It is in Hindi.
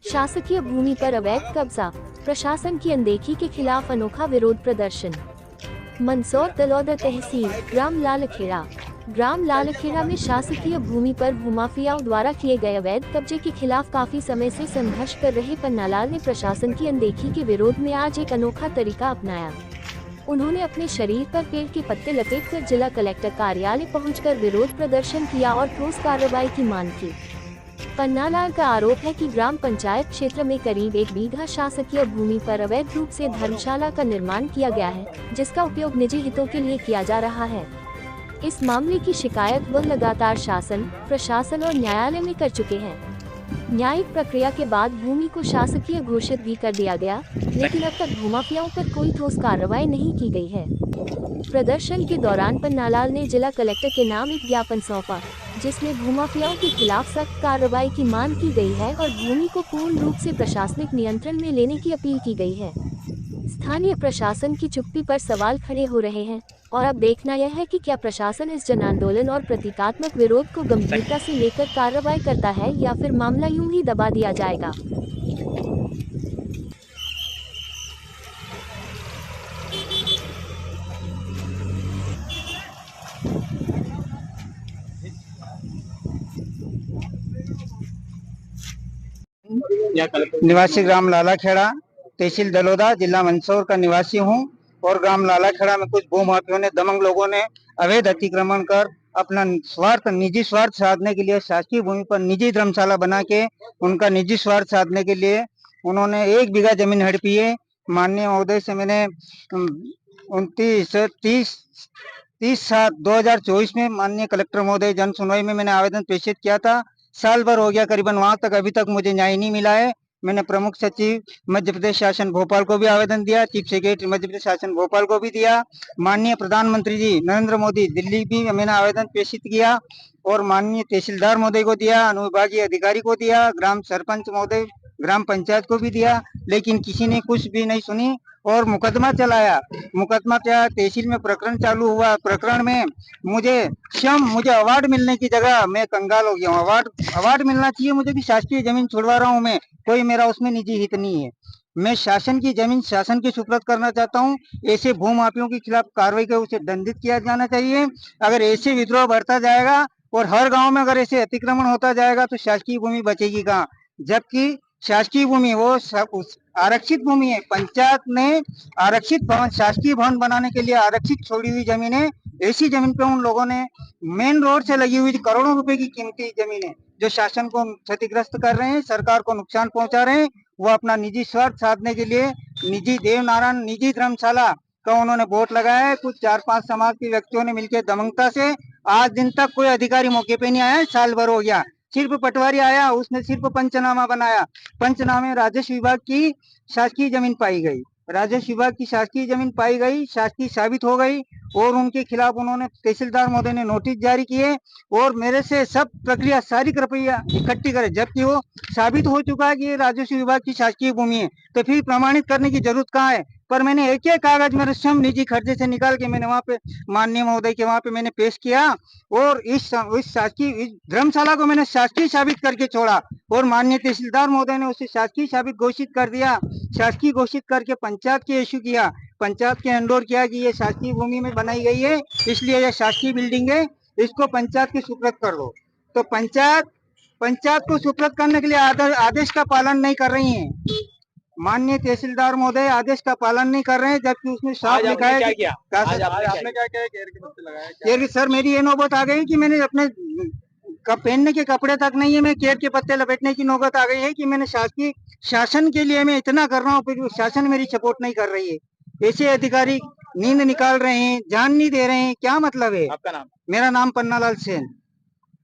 शासकीय भूमि पर अवैध कब्जा, प्रशासन की अनदेखी के खिलाफ अनोखा विरोध प्रदर्शन। मंदसौर तलौदा तहसील ग्राम लालखेड़ा। ग्राम लालखेड़ा में शासकीय भूमि पर भूमाफियाओं द्वारा किए गए अवैध कब्जे के खिलाफ काफी समय से संघर्ष कर रहे पन्नालाल ने प्रशासन की अनदेखी के विरोध में आज एक अनोखा तरीका अपनाया। उन्होंने अपने शरीर पर पेड़ के पत्ते लपेटकर जिला कलेक्टर कार्यालय पहुंचकर विरोध प्रदर्शन किया और ठोस कार्रवाई की मांग की। पन्नालाल का आरोप है कि ग्राम पंचायत क्षेत्र में करीब 1 बीघा शासकीय भूमि पर अवैध रूप से धर्मशाला का निर्माण किया गया है, जिसका उपयोग निजी हितों के लिए किया जा रहा है। इस मामले की शिकायत वह लगातार शासन, प्रशासन और न्यायालय में कर चुके हैं। न्यायिक प्रक्रिया के बाद भूमि को शासकीय घोषित भी कर दिया गया, लेकिन अब तक भूमाफियाओं पर कोई ठोस कार्रवाई नहीं की गई है। प्रदर्शन के दौरान पन्नालाल ने जिला कलेक्टर के नाम एक ज्ञापन सौंपा, जिसमें भूमाफियाओं के खिलाफ सख्त कार्रवाई की मांग की गई है और भूमि को पूर्ण रूप से प्रशासनिक नियंत्रण में लेने की अपील की गई है। स्थानीय प्रशासन की चुप्पी पर सवाल खड़े हो रहे हैं और अब देखना यह है कि क्या प्रशासन इस जन आंदोलन और प्रतीकात्मक विरोध को गंभीरता से लेकर कार्रवाई करता है या फिर मामला यूं ही दबा दिया जाएगा। निवासी ग्राम लालाखेड़ा, तहसील दलोदा, जिला मंदसौर का निवासी हूँ। और ग्राम लालाखेड़ा में कुछ भूमाफियों ने, दबंग लोगों ने अवैध अतिक्रमण कर अपना निजी स्वार्थ साधने के लिए शासकीय भूमि पर निजी धर्मशाला बना के उनका निजी स्वार्थ साधने के लिए उन्होंने 1 बीघा जमीन हड़पी है। माननीय महोदय से मैंने 30/7/2024 में माननीय कलेक्टर महोदय जन सुनवाई में मैंने आवेदन प्रेषित किया था। साल भर हो गया करीबन, वहां तक अभी तक मुझे न्याय नहीं मिला है। मैंने प्रमुख सचिव मध्य प्रदेश शासन भोपाल को भी आवेदन दिया, चीफ सेक्रेटरी मध्य प्रदेश शासन भोपाल को भी दिया, माननीय प्रधानमंत्री जी नरेंद्र मोदी दिल्ली भी मैंने आवेदन प्रेषित किया और माननीय तहसीलदार महोदय को दिया, अनुविभागीय अधिकारी को दिया, ग्राम सरपंच महोदय, ग्राम पंचायत को भी दिया, लेकिन किसी ने कुछ भी नहीं सुनी और मुकदमा चलाया। मुकदमा क्या, तहसील में प्रकरण चालू हुआ। प्रकरण में मुझे अवार्ड मिलने की जगह मैं कंगाल हो गया हूँ। अवार्ड मिलना चाहिए मुझे कि शासकीय जमीन छुड़वा रहा हूँ मैं, कोई मेरा उसमें निजी हित नहीं है। मैं शासन की जमीन शासन के सुपुर्द करना चाहता हूँ। ऐसे भूमाफियों के खिलाफ कार्रवाई कर उसे दंडित किया जाना चाहिए। अगर ऐसे विद्रोह बढ़ता जाएगा और हर गांव में अगर ऐसे अतिक्रमण होता जाएगा तो शासकीय भूमि बचेगी कहाँ? जबकि शासकीय भूमि वो आरक्षित भूमि है। पंचायत ने आरक्षित भवन, शासकीय भवन बनाने के लिए आरक्षित छोड़ी हुई जमीन है। ऐसी जमीन पे उन लोगों ने मेन रोड से लगी हुई करोड़ों रुपए की कीमती जमीन है जो शासन को क्षतिग्रस्त कर रहे हैं, सरकार को नुकसान पहुंचा रहे हैं। वो अपना निजी स्वार्थ साधने के लिए निजी देवनारायण निजी धर्मशाला का उन्होंने बोर्ड लगाया है। कुछ 4-5 समाज के व्यक्तियों ने मिलकर दमंगता से आज दिन तक कोई अधिकारी मौके पे नहीं आया। साल भर हो गया, सिर्फ पटवारी आया, उसने सिर्फ पंचनामा बनाया। पंचनामे राजस्व विभाग की शासकीय जमीन पाई गई, राजस्व विभाग की शासकीय जमीन पाई गई, शासकीय साबित हो गई और उनके खिलाफ उन्होंने तहसीलदार महोदय ने नोटिस जारी किए और मेरे से सब प्रक्रिया सारी कृपया इकट्ठी करे, जबकि वो साबित हो चुका है कि ये राजस्व विभाग की शासकीय भूमि है। तो फिर प्रमाणित करने की जरूरत कहाँ है? पर मैंने एक कागज मेरे स्वयं निजी खर्चे से निकाल के मैंने वहां पे माननीय महोदय के वहां पे मैंने पेश किया और इस शासकीय धर्मशाला को मैंने शासकीय साबित करके छोड़ा और माननीय तहसीलदार महोदय ने उसे शासकीय साबित घोषित कर दिया। शासकीय घोषित करके पंचायत के इश्यू किया, पंचायत के हैंडओवर किया कि ये शासकीय भूमि में बनाई गई है, इसलिए यह शासकीय बिल्डिंग है, इसको पंचायत के सुपुर्द कर दो। तो पंचायत को सुपुर्द करने के लिए आदेश का पालन नहीं कर रही है। माननीय तहसीलदार महोदय आदेश का पालन नहीं कर रहे हैं, जबकि उसमें साफ लिखा है कि आपने क्या किया? सर मेरी ये नौबत आ गई कि मैंने अपने पहनने के कपड़े तक नहीं है, मैं केर के पत्ते लपेटने की नौबत आ गई है कि मैंने शासन के लिए मैं इतना कर रहा हूँ, फिर शासन मेरी सपोर्ट नहीं कर रही है। ऐसे अधिकारी नींद निकाल रहे हैं, जान नहीं दे रहे हैं, क्या मतलब है? आपका नाम? मेरा नाम पन्नालाल सेन।